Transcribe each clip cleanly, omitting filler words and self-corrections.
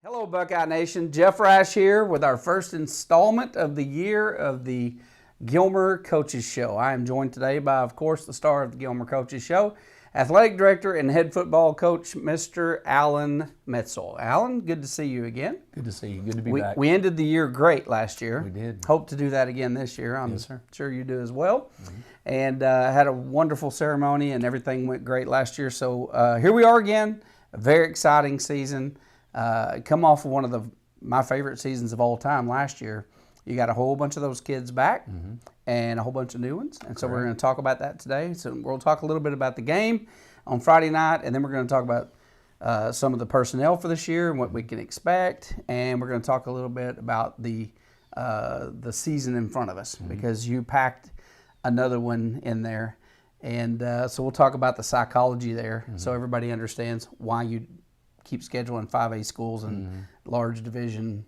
Hello, Buckeye Nation. Jeff Rash here with our first installment of the year of the Gilmer Coaches Show. I am joined today by, of course, the star of the Gilmer Coaches Show, Athletic Director and Head Football Coach, Mr. Alan Metzel. Alan, good to see you again. Good to see you. Good to be back. We ended the year great last year. We did. Hope to do that again this year. I'm Yes, sir. sure you do as well. And had a wonderful ceremony, and everything went great last year. So here we are again, a very exciting season. Come off of one of my favorite seasons of all time last year. You got a whole bunch of those kids back and a whole bunch of new ones. And so we're going to talk about that today. So we'll talk a little bit about the game on Friday night, and then we're going to talk about some of the personnel for this year and what we can expect. And we're going to talk a little bit about the season in front of us because you packed another one in there. And so we'll talk about the psychology there so everybody understands why you keep scheduling 5A schools and large division,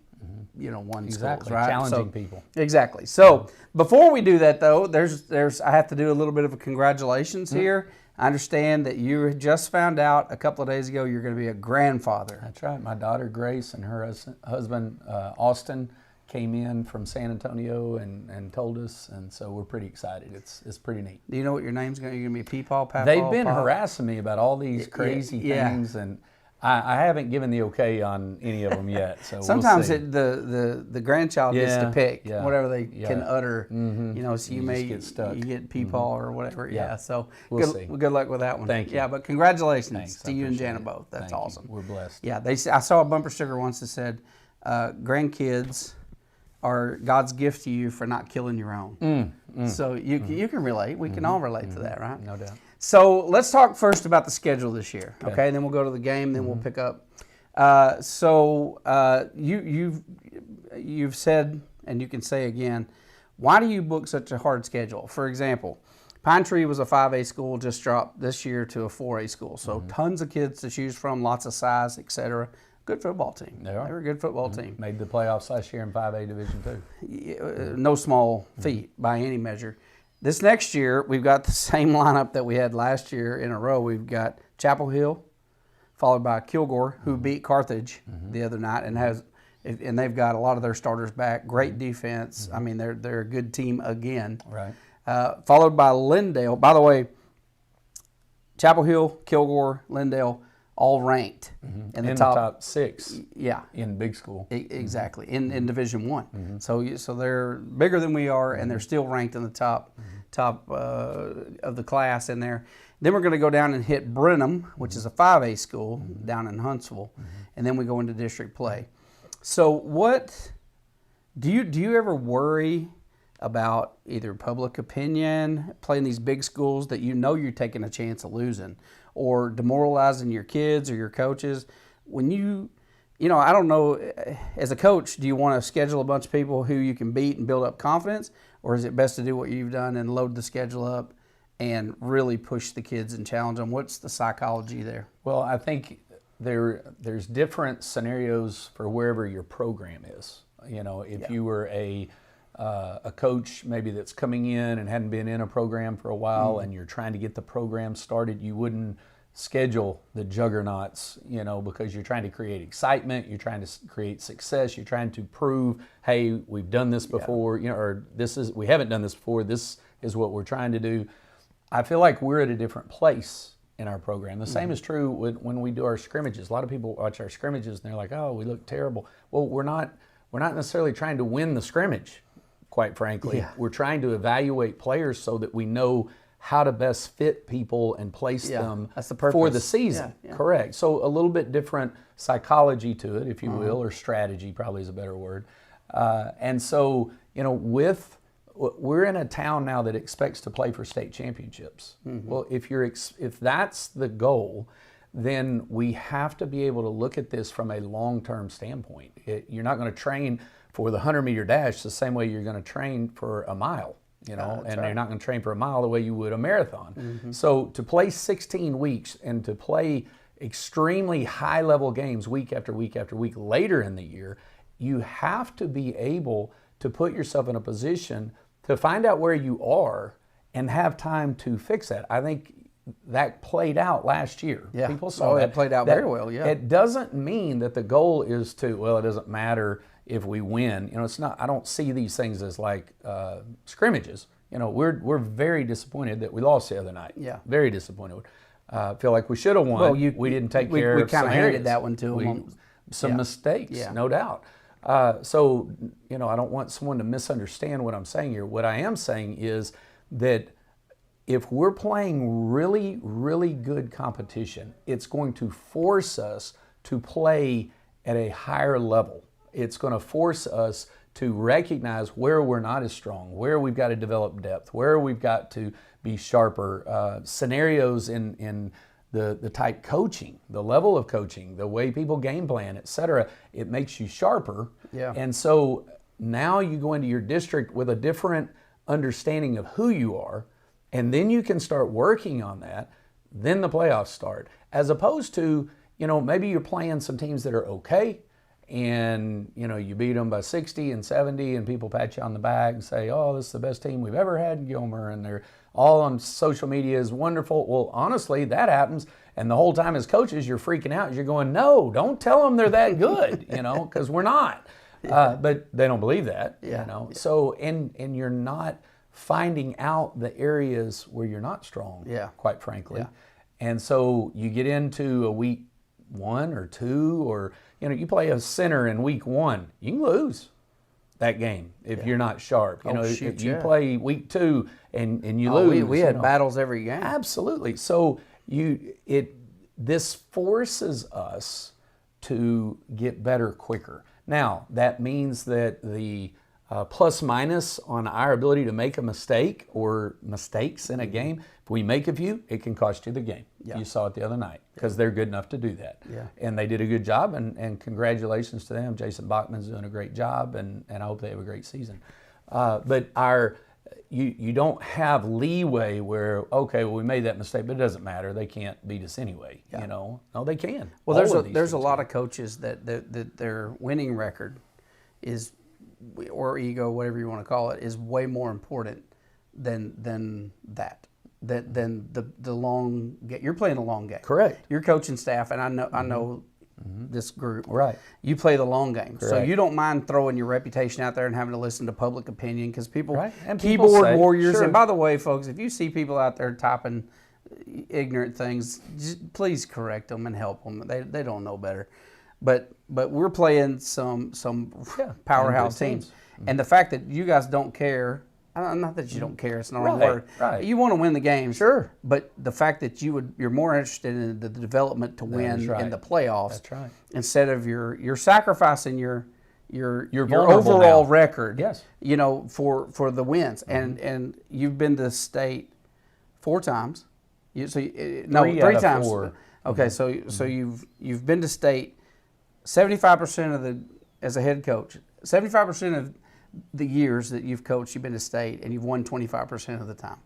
one schools, right? Challenging people. Exactly. So before we do that, though, I have to do a little bit of a congratulations here. I understand that you just found out a couple of days ago you're going to be a grandfather. That's right. My daughter Grace and her husband Austin came in from San Antonio and told us, and so we're pretty excited. It's pretty neat. Do you know what your name's going to be? You're going to be Peepaw, Papaw? They've been harassing me about all these crazy things, and I haven't given the okay on any of them yet. So sometimes we'll see. The grandchild gets to pick whatever they can utter. So you may get stuck. You get Peepaw or whatever. Yeah. So we'll see. Good luck with that one. Thank you. Yeah, but congratulations Thanks. to you and Jana both. That's awesome. We're blessed. Yeah, I saw a bumper sticker once that said, "Grandkids are God's gift to you for not killing your own." So you can relate. We can all relate to that, right? No doubt. So let's talk first about the schedule this year, okay? And then we'll go to the game, then we'll pick up. You've said, and you can say again, why do you book such a hard schedule? For example, Pine Tree was a 5A school, just dropped this year to a 4A school. So tons of kids to choose from, lots of size, etc. Good football team. They were a good football team. Made the playoffs last year in 5A Division II. No small feat by any measure. This next year, we've got the same lineup that we had last year in a row. We've got Chapel Hill, followed by Kilgore, who beat Carthage the other night, and they've got a lot of their starters back. Great defense. I mean, they're a good team again. Right. Followed by Lindale. By the way, Chapel Hill, Kilgore, Lindale, all ranked in the top 6. Yeah. In big school. Exactly. In Division I. So they're bigger than we are, and they're still ranked in the top of the class in there. Then we're going to go down and hit Brenham, which is a 5A school down in Huntsville, and then we go into district play. So what do you ever worry about either public opinion, playing these big schools that you're taking a chance of losing, or demoralizing your kids or your coaches? When I don't know, as a coach, do you want to schedule a bunch of people who you can beat and build up confidence, or is it best to do what you've done and load the schedule up and really push the kids and challenge them? What's the psychology there? Well, I think there's different scenarios for wherever your program is. If you were a coach maybe that's coming in and hadn't been in a program for a while and you're trying to get the program started, you wouldn't schedule the juggernauts, because you're trying to create excitement, you're trying to create success, you're trying to prove, hey, we've done this before, or we haven't done this before, this is what we're trying to do. I feel like we're at a different place in our program. The same is true when we do our scrimmages. A lot of people watch our scrimmages and they're like, oh, we look terrible. Well, we're not necessarily trying to win the scrimmage, quite frankly. We're trying to evaluate players so that we know how to best fit people and place them for the season. Correct. So a little bit different psychology to it, if you will, or strategy probably is a better word. And so, we're in a town now that expects to play for state championships. Well, if that's the goal, then we have to be able to look at this from a long-term standpoint. You're not going to train for the 100-meter dash the same way you're going to train for a mile. You're not going to train for a mile the way you would a marathon. So to play 16 weeks and to play extremely high-level games week after week after week later in the year, you have to be able to put yourself in a position to find out where you are and have time to fix that. I think that played out last year. Yeah. People saw that. It played out very well, yeah. It doesn't mean that the goal is to, well, it doesn't matter if we win. You know, it's not, I don't see these things as like scrimmages. You know, we're very disappointed that we lost the other night. Yeah. Very disappointed. Feel like we should have won. Well, we didn't take care we of kind some of areas. handed that one to them. Some mistakes, Yeah. no doubt. So, you know, I don't want someone to misunderstand what I'm saying here. What I am saying is that if we're playing really, really good competition, it's going to force us to play at a higher level. It's going to force us to recognize where we're not as strong, where we've got to develop depth, where we've got to be sharper, scenarios in the type coaching, the level of coaching, the way people game plan, et cetera. It makes you sharper. Yeah. And so now you go into your district with a different understanding of who you are, and then you can start working on that. Then the playoffs start. As opposed to, you know, maybe you're playing some teams that are okay, and, you know, you beat them by 60 and 70, and people pat you on the back and say, oh, this is the best team we've ever had in Gilmer, and they're all on social media is wonderful. Well, honestly, that happens, and the whole time as coaches, you're freaking out. You're going, no, don't tell them they're that good, you know, because we're not. But they don't believe that, you know. Yeah. So, and you're not finding out the areas where you're not strong, quite frankly. Yeah. And so you get into a week 1 or 2, or, you know, you play a center in week 1, you can lose that game if you're not sharp. You know, if you play week 2 and you lose. We had battles every game. Absolutely. So this forces us to get better quicker. Now, that means that the plus minus on our ability to make a mistake or mistakes in a game, if we make a few, it can cost you the game. Yeah. You saw it the other night because they're good enough to do that. Yeah. And they did a good job, and congratulations to them. Jason Bachman's doing a great job, and I hope they have a great season. But you don't have leeway where, okay, well, we made that mistake, but it doesn't matter. They can't beat us anyway. You know? No, they can. Well, there's a lot of coaches that their winning record is, or ego, whatever you want to call it, is way more important than that. Than the long game. You're playing a long game. Correct. Your coaching staff, and I know this group. Right. You play the long game. Correct. So you don't mind throwing your reputation out there and having to listen to public opinion, because people, and keyboard warriors. Sure. And by the way, folks, if you see people out there typing ignorant things, just please correct them and help them. They don't know better. But we're playing some powerhouse teams. And the fact that you guys don't care, not that you don't care, it's not the wrong word. Right. You want to win the game, sure. But the fact that you're more interested in the development to win in the playoffs. That's right. Instead of you're sacrificing your overall record. Yes. You know, for the wins. And you've been to state 4 times. Three times. 4. Okay, so you've been to state 75% as a head coach. 75% of the years that you've coached, you've been to state, and you've won 25% of the time.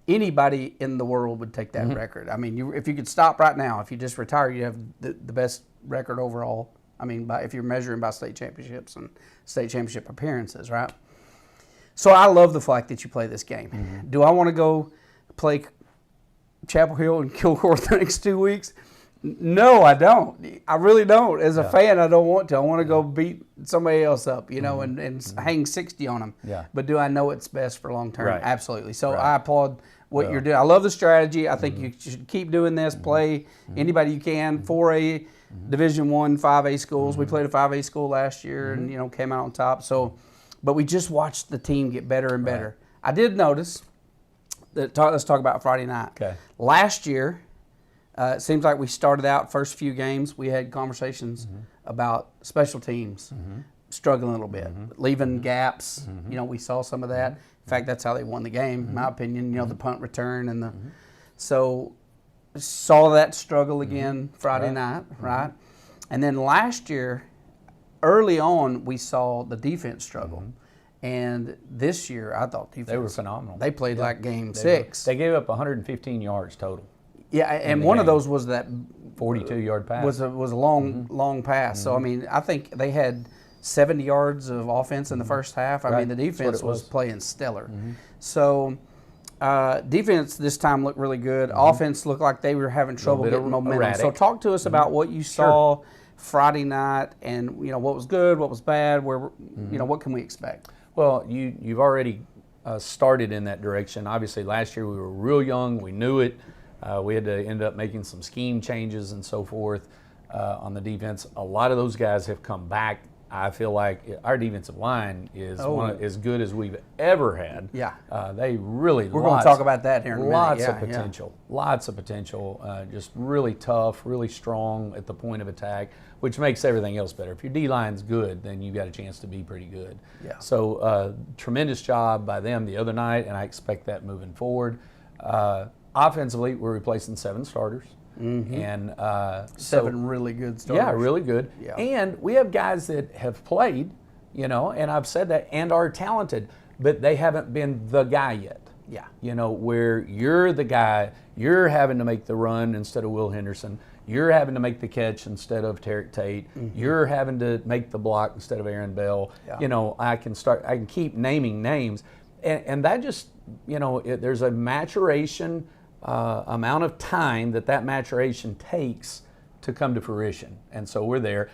Anybody in the world would take that record. I mean, if you could stop right now, if you just retire, you have the best record overall. I mean, if you're measuring by state championships and state championship appearances, right? So I love the fact that you play this game. Do I want to go play Chapel Hill and Kilgore the next 2 weeks? No, I don't. I really don't. As a fan, I don't want to. I want to go beat somebody else up, you know, and hang 60 on them. Yeah. But do I know it's best for long term? Right. Absolutely. So I applaud what you're doing. I love the strategy. I think you should keep doing this. Play anybody you can. 4A, Division I, 5A schools. We played a 5A school last year and, you know, came out on top. So, but we just watched the team get better and better. I did notice that. Let's talk about Friday night. Okay. Last year, it seems like we started out first few games, we had conversations about special teams struggling a little bit, leaving gaps. You know, we saw some of that. In fact, that's how they won the game, in my opinion. You know, the punt return and so saw that struggle again Friday night, right? And then last year, early on, we saw the defense struggle. And this year, I thought defense, they were phenomenal. They played like game 6. They gave up 115 yards total. Yeah, and one of those was that 42-yard pass. Was a long pass. So I mean, I think they had 70 yards of offense in the first half. I mean, the defense was playing stellar. So Defense this time looked really good. Offense looked like they were having trouble getting momentum. erratic. So talk to us about what you saw Friday night, and what was good, what was bad, where what can we expect? Well, you've already started in that direction. Obviously, last year we were real young. We knew it. We had to end up making some scheme changes and so forth on the defense. A lot of those guys have come back. I feel like our defensive line is as good as we've ever had. Yeah. They really. We're going to talk about that here in a minute. Lots of potential. Lots of potential. Just really tough, really strong at the point of attack, which makes everything else better. If your D-line's good, then you've got a chance to be pretty good. Yeah. So tremendous job by them the other night, and I expect that moving forward. Offensively, we're replacing 7 starters. And 7 really good starters. Yeah, really good. Yeah. And we have guys that have played, and I've said that, and are talented, but they haven't been the guy yet. Yeah. Where you're the guy, you're having to make the run instead of Will Henderson. You're having to make the catch instead of Tarek Tate. You're having to make the block instead of Aaron Bell. Yeah. I can keep naming names. And that just, there's a maturation amount of time that maturation takes to come to fruition. And so we're there.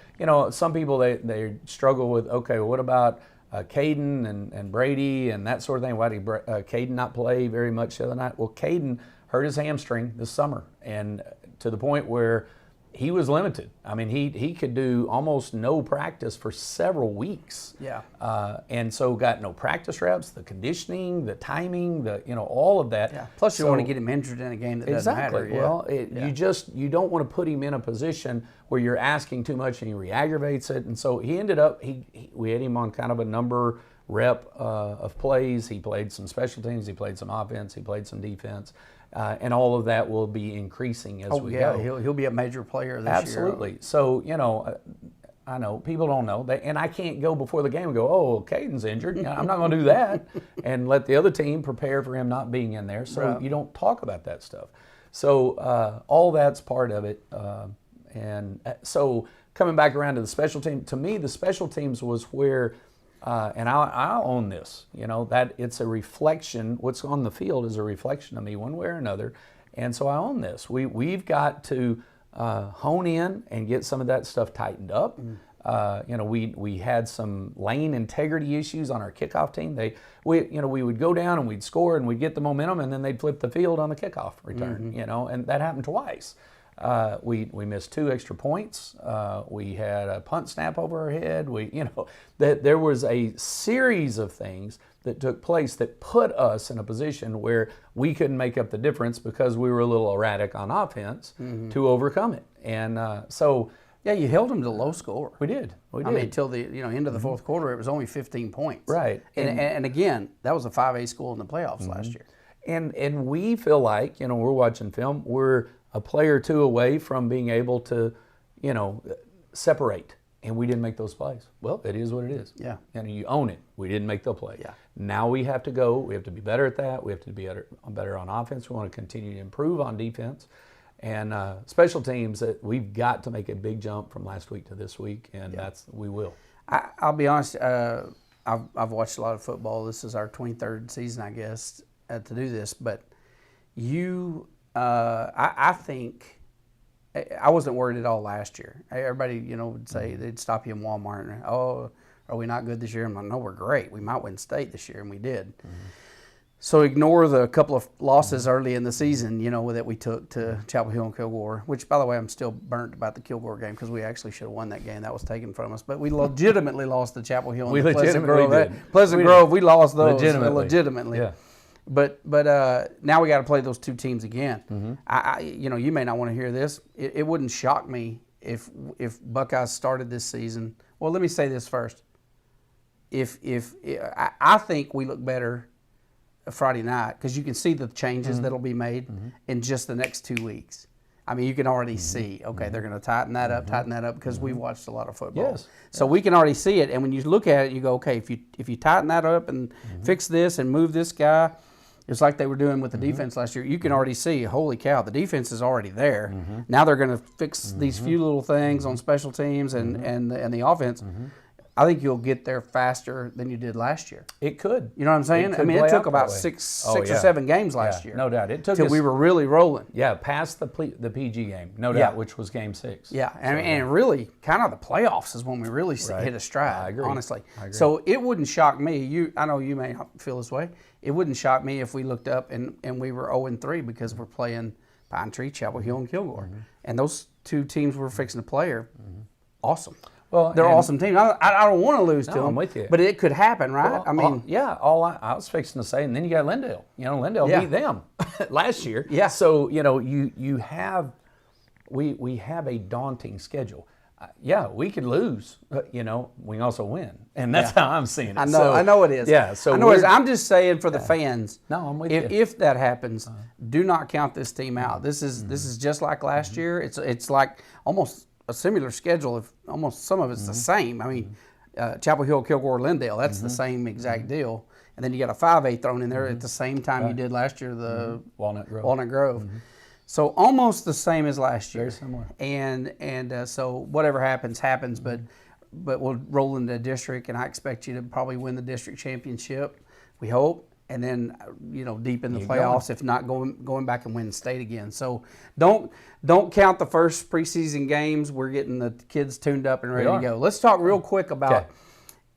Some people, they struggle with, okay, well, what about Caden and Brady and that sort of thing? Why did Caden not play very much the other night? Well, Caden hurt his hamstring this summer, and to the point where he was limited. I mean, he could do almost no practice for several weeks. Yeah. And so got no practice reps, the conditioning, the timing, all of that. Yeah. Plus, you don't want to get him injured in a game that doesn't matter. Exactly. Well, you don't want to put him in a position where you're asking too much and he re-aggravates it. And so he ended up, we had him on kind of a number rep of plays. He played some special teams. He played some offense. He played some defense. And all of that will be increasing as we go. He'll be a major player this year. Absolutely. So, I know people don't know that, and I can't go before the game and go, oh, Caden's injured. I'm not going to do that and let the other team prepare for him not being in there. So you don't talk about that stuff. So all that's part of it. And so coming back around to the special team, to me, the special teams was where and I'll own this, that it's a reflection. What's on the field is a reflection of me one way or another. And so I own this. We've got to hone in and get some of that stuff tightened up. We had some lane integrity issues on our kickoff team. We would go down and we'd score and we'd get the momentum, and then they'd flip the field on the kickoff return, and that happened twice. We missed 2 extra points. We had a punt snap over our head. That there was a series of things that took place that put us in a position where we couldn't make up the difference because we were a little erratic on offense to overcome it. And yeah, you held them to low score. We did. I mean, until the end of the fourth quarter, it was only 15 points. Right. And again, that was a 5A school in the playoffs last year. And we feel like, we're watching film, we're a play or 2 away from being able to, separate. And we didn't make those plays. Well, it is what it is. Yeah. And you own it. We didn't make the play. Yeah. Now we have to go. We have to be better at that. We have to be better on offense. We want to continue to improve on defense. And special teams, that we've got to make a big jump from last week to this week, and we will. I'll be honest, I've watched a lot of football. This is our 23rd season, I guess, to do this. But I think I wasn't worried at all last year. Everybody, would say they'd stop you in Walmart and, oh, are we not good this year? I'm like, no, we're great. We might win state this year, and we did. So ignore the couple of losses early in the season, that we took to Chapel Hill and Kilgore, which, by the way, I'm still burnt about the Kilgore game because we actually should have won that game. That was taken from us. But we legitimately lost to Chapel Hill and Pleasant Grove. Pleasant Grove, we lost those legitimately. Yeah. But now we got to play those 2 teams again. You may not want to hear this. It wouldn't shock me if Buckeyes started this season. Well, let me say this first. I think we look better Friday night because you can see the changes that'll be made in just the next 2 weeks. I mean, you can already see, okay, they're going to tighten that up because we've watched a lot of football. Yes. So we can already see it. And when you look at it, you go, okay, if you tighten that up and fix this and move this guy, it's like they were doing with the defense last year. You can already see, holy cow, the defense is already there. Now they're going to fix these few little things on special teams and the offense. I think you'll get there faster than you did last year. It could. You know what I'm saying? I mean, it took about six or 7 games last year. No doubt. It took till we were really rolling. Yeah, past the PG game, no doubt, which was game 6. Yeah, and really, kind of the playoffs is when we really hit a stride. I agree. Honestly. I agree. So it wouldn't shock me. I know you may not feel this way. It wouldn't shock me if we looked up and we were 0-3 because we're playing Pine Tree, Chapel Hill, and Kilgore, and those 2 teams we're fixing to play are awesome. Well, they're awesome teams. I don't want to lose to them. I'm with you. But it could happen, right? Well, I mean, all I was fixing to say, and then you got Lindale. You know, Lindale beat them last year. Yeah. So you know, you have we have a daunting schedule. We could lose. You know, we can also win, and that's how I'm seeing it. I know it is. Yeah. So I know it is. I'm just saying for the fans. No, I'm with you. If that happens, do not count this team out. This is just like last year. It's like almost a similar schedule. If almost some of it's the same. I mean, Chapel Hill, Kilgore, Lindale. That's the same exact deal. And then you got a 5A thrown in there at the same time you did last year. The Walnut Grove. So almost the same as last year. Very similar. And so whatever happens, but we'll roll into the district, and I expect you to probably win the district championship. We hope. And then, deep in the playoffs, if not going back and win state again. So don't count the first preseason games. We're getting the kids tuned up and ready to go. Let's talk real quick about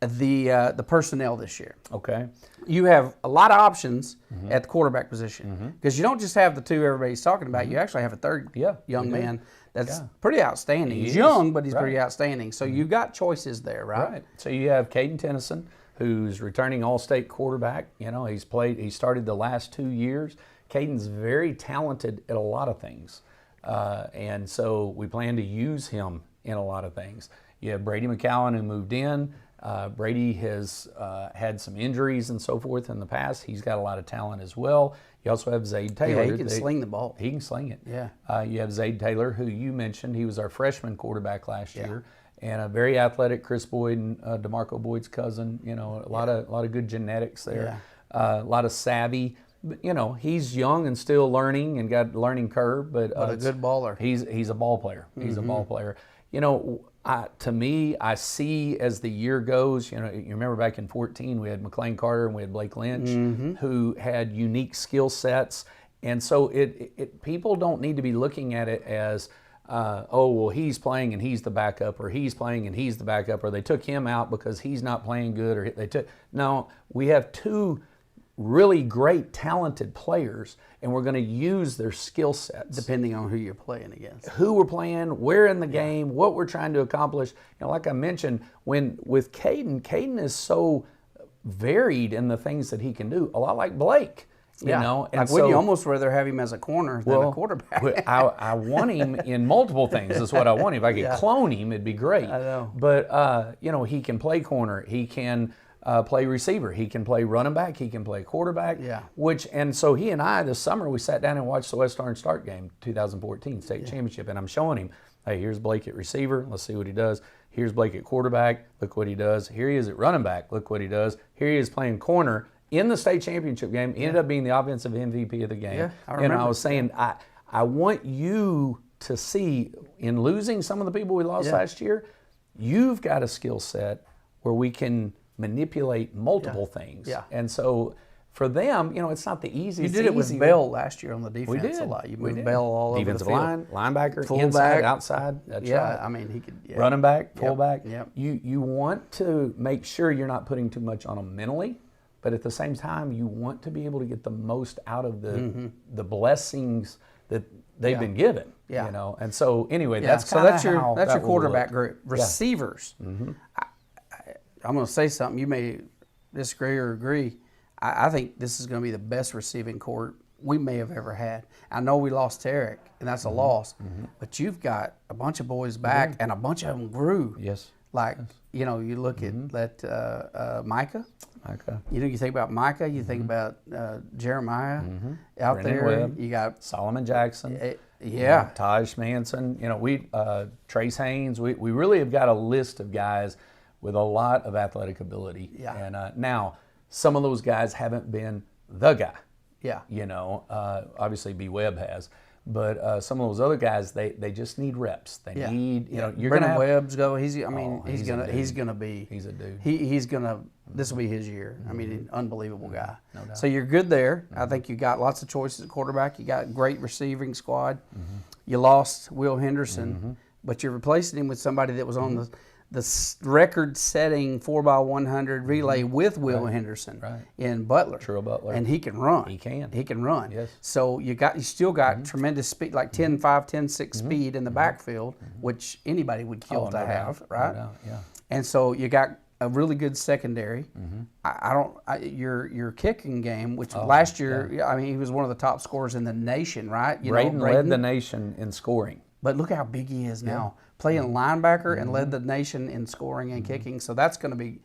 the personnel this year. Okay. You have a lot of options at the quarterback position because you don't just have the 2 everybody's talking about. You actually have a third young man that's pretty outstanding. He's young, but he's pretty outstanding. So you've got choices there, right? Right. So you have Caden Tennyson, who's returning All-State quarterback. You know, he started the last 2 years. Caden's very talented at a lot of things. And so we plan to use him in a lot of things. You have Brady McCowan, who moved in. Brady has had some injuries and so forth in the past. He's got a lot of talent as well. You also have Zade Taylor. Yeah, he can sling the ball. He can sling it. Yeah. You have Zade Taylor, who you mentioned. He was our freshman quarterback last year. And a very athletic Chris Boyd and DeMarco Boyd's cousin. You know, a lot of good genetics there. A lot of savvy. But, you know, he's young and still learning and got a learning curve. But a good baller. He's a ball player. He's a ball player. You know, to me, I see as the year goes. You know, you remember back in 2014 we had McLean Carter and we had Blake Lynch, who had unique skill sets. And so people don't need to be looking at it as he's playing and he's the backup, or he's playing and he's the backup, or they took him out because he's not playing good, or no, we have 2 really great talented players, and we're going to use their skill sets depending on who you're playing against, who we're playing, where in the game, what we're trying to accomplish. You know, like I mentioned, with Caden is so varied in the things that he can do, a lot like Blake. You know, and wouldn't you almost rather have him as a corner than a quarterback? I want him in multiple things. That's what I want him. If I could clone him, it'd be great. I know. But, he can play corner. He can play receiver. He can play running back. He can play quarterback. Yeah. And so he and I, this summer, we sat down and watched the West Orange Start game, 2014 state championship, and I'm showing him, hey, here's Blake at receiver. Let's see what he does. Here's Blake at quarterback. Look what he does. Here he is at running back. Look what he does. Here he is playing corner. In the state championship game, he ended up being the offensive MVP of the game. Yeah, I remember. And I was saying, I want you to see, in losing some of the people we lost last year, you've got a skill set where we can manipulate multiple things. Yeah. And so for them, it's not the easiest. You did it with Bell last year on the defense. We did. A lot. You moved Bell all over the defensive field. line, linebacker, fullback, inside, outside. That's right. I mean, he could. Yeah. Running back, fullback. Yep. You want to make sure you're not putting too much on them mentally. But at the same time, you want to be able to get the most out of the blessings that they've been given. Yeah. And so anyway, that's your quarterback group. Receivers. Mm-hmm. I'm going to say something. You may disagree or agree. I think this is going to be the best receiving corps we may have ever had. I know we lost Tarek, and that's a loss. But you've got a bunch of boys back, and a bunch of them grew. Yes. Like, you look at Micah. You think about Micah, you think about Jeremiah out Brendan there. Webb, you got Solomon Jackson. Taj Manson. Trace Haynes. We really have got a list of guys with a lot of athletic ability. Yeah. And now some of those guys haven't been the guy. Yeah. Obviously B. Webb has. But some of those other guys, they just need reps. They need, you know, you're Brendan gonna have, Webb's go. He's he's gonna be. he's a dude. He's gonna. This will be his year. I mean, an unbelievable guy. No doubt. So you're good there. I think you got lots of choices at quarterback. You got great receiving squad. You lost Will Henderson, but you're replacing him with somebody that was on the record-setting 4x100 relay with Will Henderson in Butler. True Butler. And he can run. He can. He can run. Yes. So you still got tremendous speed, like 10.5, 10.6 speed in the backfield, which anybody would kill to have, right? No doubt, yeah. And so you got a really good secondary. Your kicking game, which last year, I mean, he was one of the top scorers in the nation, right? Braden led the nation in scoring. But look how big he is now, playing linebacker and led the nation in scoring and kicking. So that's going to be,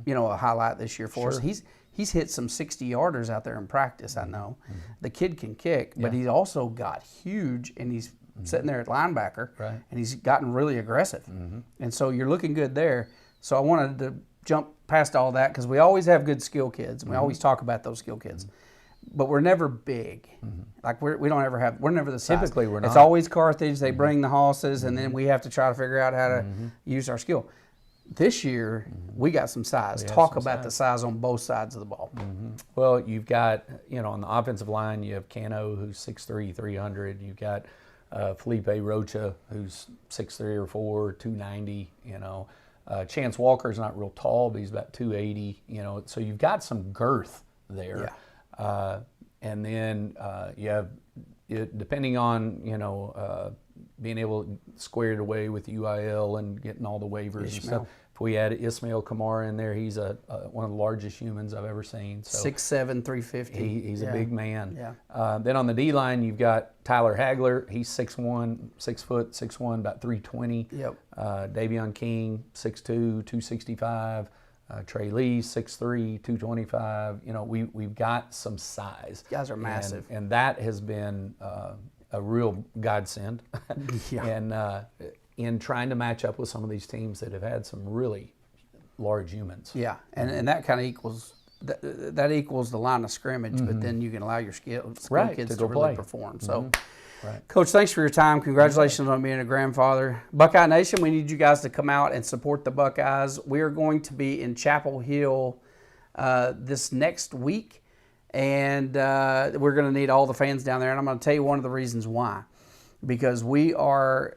you know, a highlight this year for us. He's hit some 60-yarders out there in practice. I know the kid can kick, but he's also got huge, and he's sitting there at linebacker, and he's gotten really aggressive. And so you're looking good there. So I wanted to jump past all that because we always have good skill kids, and we always talk about those skill kids. But we're never big. Like we don't ever have. We're never the size. Typically, we're not. It's always Carthage. They bring the hosses, and then we have to try to figure out how to use our skill. This year, we got some size. Talk about the size on both sides of the ball. Well, you've got, you know, on the offensive line, you have Cano, who's 6'3", 300. You've got Felipe Rocha, who's 6'3" or 4", 290. You know, Chance Walker's not real tall, but he's about 280. You know, so you've got some girth there. And then you have, depending on, you know, being able to square it away with UIL and getting all the waivers and stuff. If we add Ismail Kamara in there, he's one of the largest humans I've ever seen. So 6'7", 350. He's a big man. Then on the D line, you've got Tyler Hagler. He's 6'1", 6'1", about 320. Davion King, 6'2", 265. Trey Lee, 6'3", 225. You know, we've got some size. Guys are massive. And that has been a real godsend. And in trying to match up with some of these teams that have had some really large humans. And that kind of equals that equals the line of scrimmage, but then you can allow your skill kids to really perform. So, Coach, thanks for your time. Congratulations on being a grandfather. Buckeye Nation, we need you guys to come out and support the Buckeyes. We are going to be in Chapel Hill this next week, and we're going to need all the fans down there. And I'm going to tell you one of the reasons why. Because we are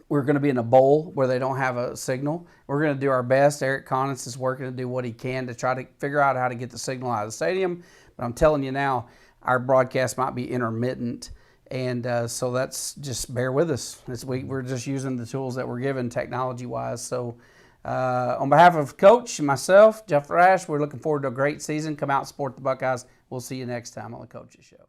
we're going to be in a bowl where they don't have a signal. We're going to do our best. Eric Conness is working to do what he can to try to figure out how to get the signal out of the stadium. But I'm telling you now, our broadcast might be intermittent, and so that's just bear with us. We're just using the tools that we're given technology-wise. So on behalf of Coach and myself, Jeff Rash, we're looking forward to a great season. Come out and support the Buckeyes. We'll see you next time on the Coaches Show.